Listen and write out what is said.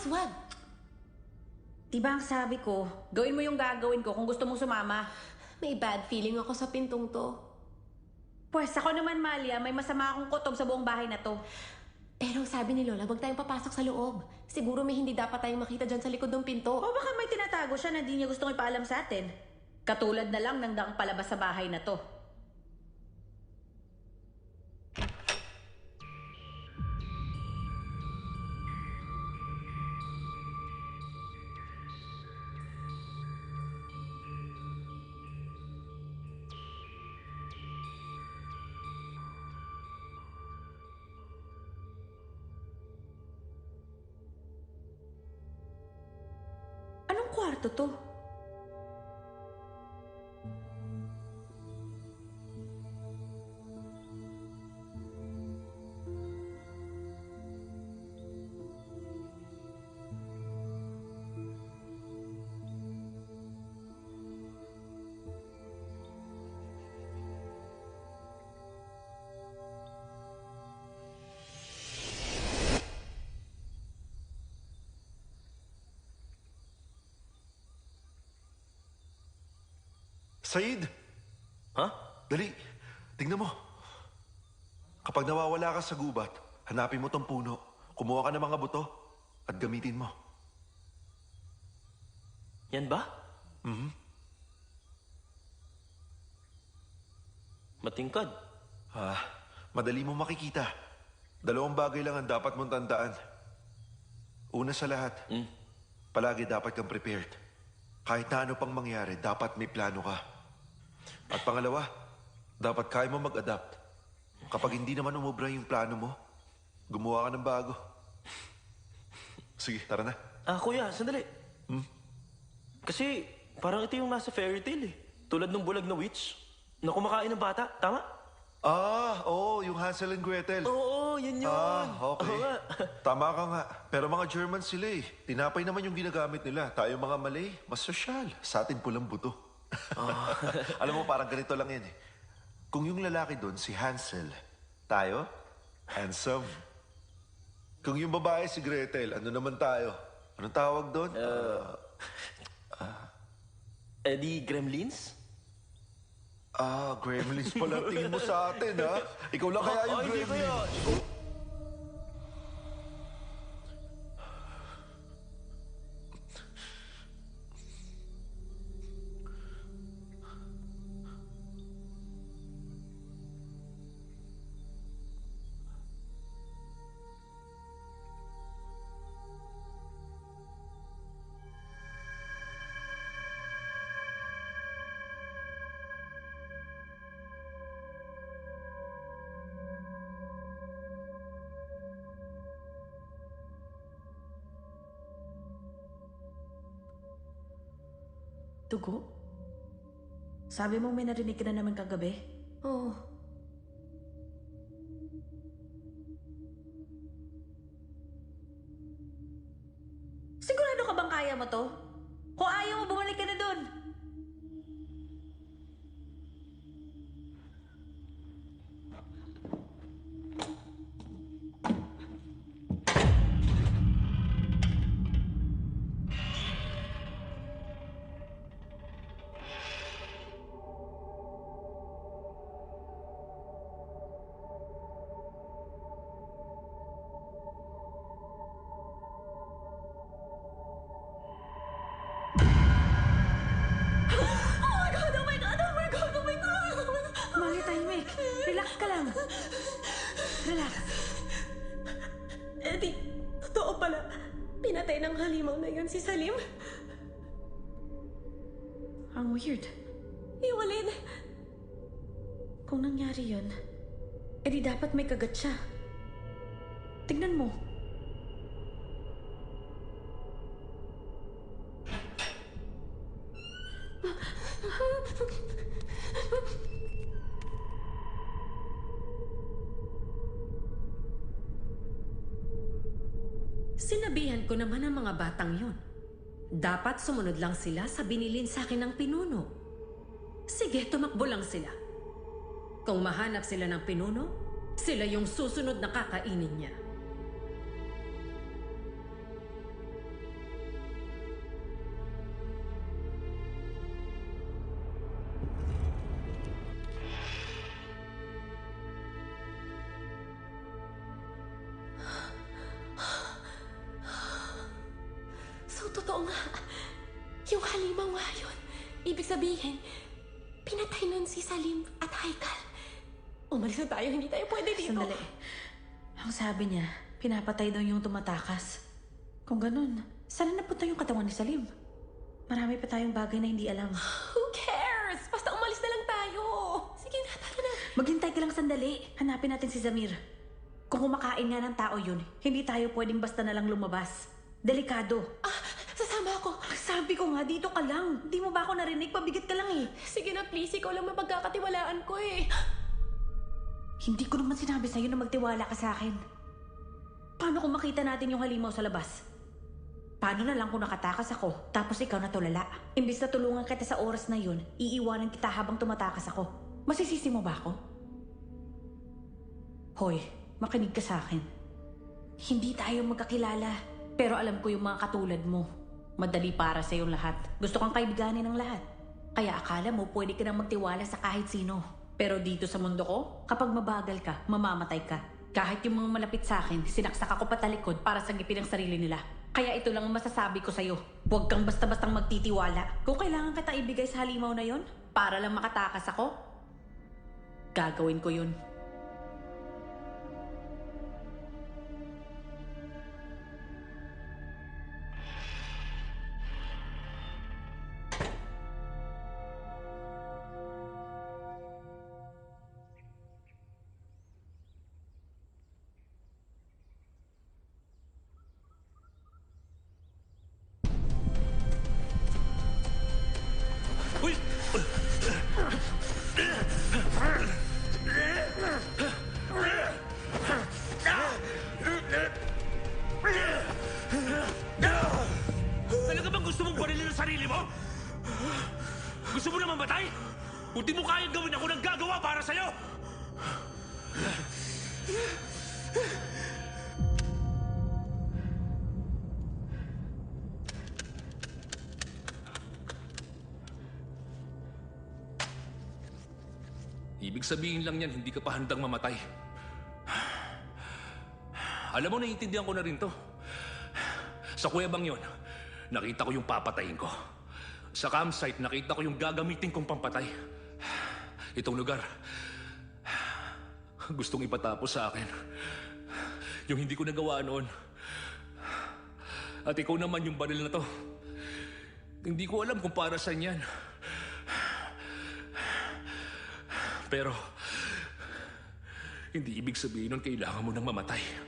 wag. Diba ang sabi ko, gawin mo yung gagawin ko kung gusto mong sumama. May bad feeling ako sa pintong to. Pwes ako naman, Malia, may masama akong kutob sa buong bahay na to. Pero sabi ni Lola, wag tayong papasok sa loob. Siguro may hindi dapat tayong makita dyan sa likod ng pinto. O baka may tinatago siya na di niya gustong ipaalam sa atin. Katulad na lang ng daang palabas sa bahay na to. Anong kwarto to? Said! Ha? Dali, tingnan mo. Kapag nawawala ka sa gubat, hanapin mo tong puno. Kumuha ka ng mga buto at gamitin mo. Yan ba? Mhm. Matingkad. Madali mo makikita. Dalawang bagay lang ang dapat mong tandaan. Una sa lahat, palagi dapat kang prepared. Kahit na ano pang mangyari, dapat may plano ka. At pangalawa, dapat kaya mo mag-adapt. Kapag hindi naman umubra yung plano mo, gumawa ka ng bago. Sige, tara na. Kuya, sandali. Kasi parang ito yung nasa fairy tale eh. Tulad ng bulag na witch na kumakain ng bata. Tama? Oo, yung Hansel and Gretel. Oo, yun yun. Okay. Oo nga. Tama ka nga. Pero mga German sila eh. Tinapay naman yung ginagamit nila. Tayo mga Malay, mas sosyal. Sa atin pulang buto. Alam mo, parang ganito lang yan eh. Kung yung lalaki doon, si Hansel, tayo, handsome. Kung yung babae si Gretel, ano naman tayo? Anong tawag doon? Di gremlins? Gremlins pala ang tingin mo sa atin, ha? Ikaw lang kaya yung Hindi gremlins. kaya. Dugo? Sabi mo may narinig ka na naman kagabi? Oo. Sigurado ka bang kaya mo to? Kung ayaw mo, bumalik ka na dun. Mali, tahimik. Relax ka lang. Relax. Eddie, totoo pala. Pinatay ng halimaw na yun si Salim. Ang weird. Yung alin. Kung nangyari yun, edi dapat may kagat siya. Tignan mo. Sinabihan ko naman ang mga batang yon. Dapat sumunod lang sila sa binilin sa akin ng pinuno. Sige, tumakbo lang sila. Kung mahanap sila ng pinuno, sila yung susunod na kakainin niya. Oo nga. Yung halimaw nga yun. Ibig sabihin, pinatay nun si Salim at Haikal. Umalis na tayo, hindi tayo pwede dito. Sandali. Ang sabi niya, pinapatay daw yung tumatakas. Kung ganun, saan napunta yung katawan ni Salim? Marami pa tayong bagay na hindi alam. Who cares? Basta umalis na lang tayo. Sige na, tara na. Maghintay ka lang sandali. Hanapin natin si Zamir. Kung kumakain nga ng tao yun, hindi tayo pwedeng basta na lang lumabas. Delikado. Sasama ako. Sabi ko nga, dito ka lang. Di mo ba ako narinig? Pabigit ka lang eh. Sige na, please. Ikaw lang mapagkakatiwalaan ko eh. Hindi ko naman sinabi sa'yo na magtiwala ka sa akin. Paano kung makita natin yung halimaw sa labas? Paano na lang kung nakatakas ako, tapos ikaw natulala? Imbis na tulungan kita sa oras na yun, iiwanan kita habang tumatakas ako. Masisisi mo ba ako? Hoy, makinig ka sa akin. Hindi tayo magkakilala, pero alam ko yung mga katulad mo. Madali para sa yung lahat. Gusto kang kaibiganin ng lahat. Kaya akala mo pwede ka nang magtiwala sa kahit sino. Pero dito sa mundo ko, kapag mabagal ka, mamamatay ka. Kahit yung mga malapit sa akin, sinaksak ako patalikod para sagipin ang sarili nila. Kaya ito lang ang masasabi ko sa'yo. Huwag kang basta-bastang magtitiwala. Kung kailangan kita ibigay sa halimaw na yon, para lang makatakas ako, gagawin ko yun. Uy! Talaga bang gusto mong barilin ang sarili mo? Gusto mo na mamatay? Kung di mo kayang gawin, ako nang gagawa para sa'yo! Ibig sabihin lang yan, hindi ka pa handang mamatay. Alam mo, naiintindihan ko na rin to. Sa kuwebang yon, nakita ko yung papatayin ko. Sa campsite, nakita ko yung gagamitin kong pampatay. Itong lugar, gustong ipatapos sa akin. Yung hindi ko nagawa noon. At ikaw naman yung baril na to. Hindi ko alam kung para saan yan. Pero, hindi ibig sabihin nun kailangan mo nang mamatay.